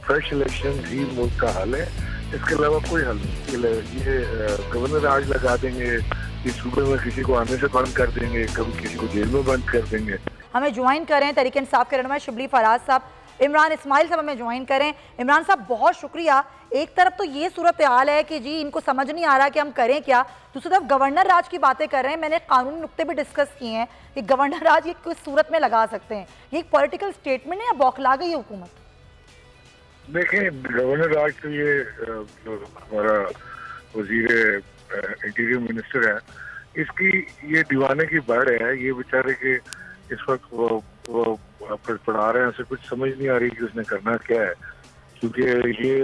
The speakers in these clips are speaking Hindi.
फ्रेश इलेक्शन ही मुल्क का हल है, इसके अलावा कोई हल नहीं। ये गवर्नर आज लगा देंगे, इस सूबे में किसी को आने से बंद कर देंगे, कभी किसी को जेल में बंद कर देंगे। हमें ज्वाइन करें तहरीक इंसाफ के रहनुमा शिबली फराज साहब, इमरान इस्माइल साहब हमें ज्वाइन करें। इमरान साहब बहुत शुक्रिया। एक तरफ तो ये सूरत हाल है कि जी इनको समझ नहीं आ रहा कि हम करें क्या, दूसरी तरफ गवर्नर राज की बातें कर रहे हैं। मैंने कानूनी नुक्ते भी डिस्कस किए हैं कि गवर्नर राज ये किस सूरत में लगा सकते हैं। ये एक पॉलिटिकल स्टेटमेंट है या बौखला गई हुकूमत? देखें, गवर्नर राज तो ये हमारा वजीर इंटीरियर मिनिस्टर है, इसकी ये दीवाने की बढ़ है। ये बेचारे के इस वक्त वो पढ़ा रहे हैं, उसे कुछ समझ नहीं आ रही कि उसने करना क्या है। क्योंकि ये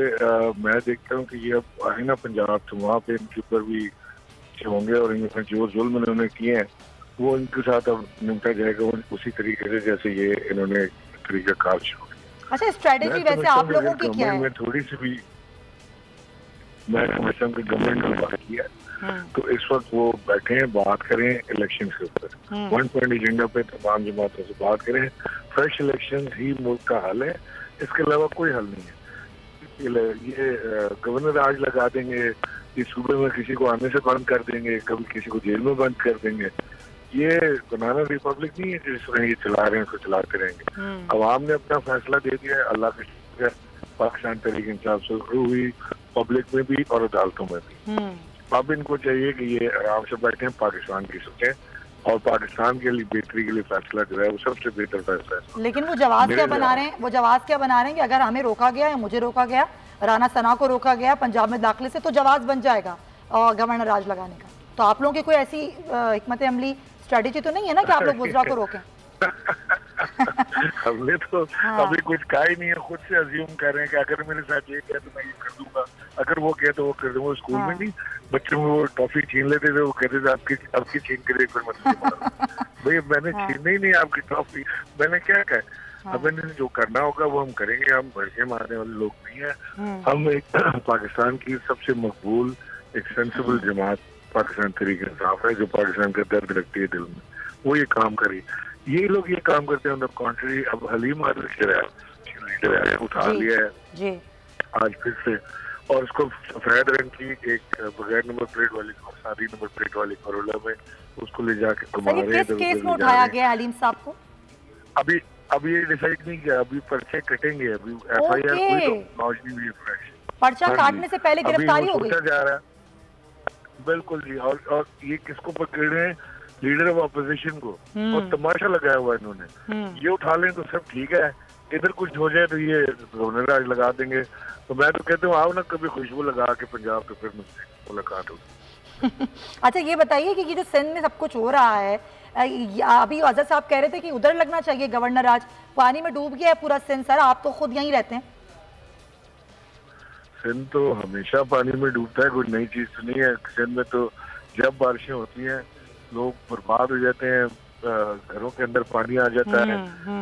मैं देखता हूँ कि ये अब आए ना पंजाब, तो वहाँ पे इनके ऊपर भी होंगे और इनके जो जुल्म इन्होंने किए हैं वो इनके साथ अब निपटा जाएगा उसी तरीके से जैसे ये इन्होंने तरीका कार शुरू किया। अच्छा, स्ट्रेटेजी वैसे आप लोगों की क्या है? मैं थोड़ी सी भी मैं समझता हूँ कि गवर्नमेंट ने बात किया तो इस वक्त वो बैठे हैं, बात करें इलेक्शन के ऊपर, 1 पॉइंट एजेंडा पे तमाम जमातों से बात करें। फ्रेश इलेक्शन ही मुल्क का हल है, इसके अलावा कोई हल नहीं है। ये गवर्नर आज लगा देंगे, इस सूबे में किसी को आने से बंद कर देंगे, कभी किसी को जेल में बंद कर देंगे। ये बनाना रिपब्लिक नहीं है जिसमें ये चला रहे हैं, उसको चलाते रहेंगे। अवाम ने अपना फैसला दे दिया है, अल्लाह के शुक्र है, पाकिस्तान तहरीक इंसाफ शुरू हुई पब्लिक में भी और अदालतों में भी। अब इनको चाहिए कि ये आराम से बैठे, पाकिस्तान की सोचें और पाकिस्तान के लिए बेहतरी के लिए फैसला जो है वो सबसे बेहतर फैसला है। लेकिन वो जवाब क्या बना रहे हैं? वो जवाब क्या बना रहे हैं कि अगर हमें रोका गया या मुझे रोका गया, राना सना को रोका गया पंजाब में दाखिले से, तो जवाब बन जाएगा और गवर्नर राज लगाने का। तो आप लोगों की कोई ऐसी हिकमत अमली स्ट्रेटेजी तो नहीं है ना कि आप लोग गुजरा को रोकें? हमने तो अभी कुछ कहा ही नहीं है, खुद से अज्यूम कर रहे हैं कि अगर मेरे साथ ये किया तो मैं ये कर दूंगा, अगर वो किया तो वो कर दूंगा। स्कूल में नहीं बच्चों में वो टॉफी छीन लेते थे, वो कहते थे आपकी छीन के लिए भाई मैंने छीन ही नहीं आपकी टॉफी, मैंने क्या कहा। अब मैंने जो करना होगा वो हम करेंगे, हम भड़के मारने वाले लोग नहीं है। हम एक पाकिस्तान की सबसे मकबूल एक सेंसिबल जमात पाकिस्तान तहरीक इंसाफ है, जो पाकिस्तान का दर्द रखती है दिल में, वो ये काम करी। ये लोग ये काम करते हैं कॉन्ट्री। अब हलीम लीडर है, उठा लिया है आज फिर से, और उसको सफेद रंग की एक बगैर नंबर प्लेट वाली सादी नंबर प्लेट वाली करोला में उसको ले जाके किस केस में उठाया गया हलीम साहब को? अभी ये डिसाइड नहीं किया, अभी पर्चे कटेंगे, अभी FIR कोई तो लॉन्च नहीं हुई है फ्रेश। पर्चा काटने से पहले गिरफ्तारी हो गई जा रहा है। बिल्कुल जी। और ये किसको पकड़ रहे हैं? लीडर ऑफ अपोजिशन को। और तमाशा लगाया हुआ इन्होंने। ये उठा लें तो सब ठीक है, इधर कुछ हो जाए तो ये गवर्नर राज लगा देंगे। तो मैं तो कहता हूँ आओ ना कभी खुशबू लगा के पंजाब, तो फिर मुझसे मुलाकात होगी। अच्छा ये बताइए कि ये जो सिंध में सब कुछ हो रहा है, अभी आजाद साहब कह रहे थे कि उधर लगना चाहिए गवर्नर राज, पानी में डूब गया है पूरा सिंध। सर आप तो खुद यहीं रहते हैं। सिंध तो हमेशा पानी में डूबता है, कोई नई चीज तो नहीं है। सिंध में तो जब बारिशें होती हैं लोग बर्बाद हो जाते हैं, घरों के अंदर पानी आ जाता है,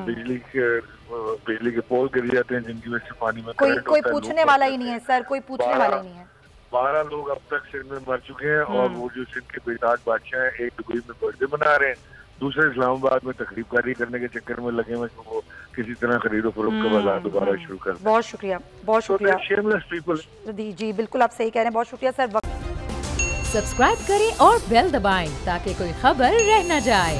बिजली के पोल गिर जाते हैं जिनकी वजह से पानी में कोई पूछने वाला ही नहीं है सर, कोई पूछने वाला ही नहीं है। 12 लोग अब तक सिंध में मर चुके हैं और वो जो सिंध के बेताज बादशाह हैं, एक दुबई में बर्थडे मना रहे हैं, दूसरे इस्लामाबाद में तकरीबकारी करने के चक्कर में लगे हुए वो किसी तरह खरीदो फरोख्त का बाजार दोबारा शुरू कर। बहुत शुक्रिया, बहुत शुक्रिया। Shameless people. जी बिल्कुल आप सही कह रहे हैं, बहुत शुक्रिया सर। सब्सक्राइब करें और बेल दबाएं ताकि कोई खबर रह न जाए।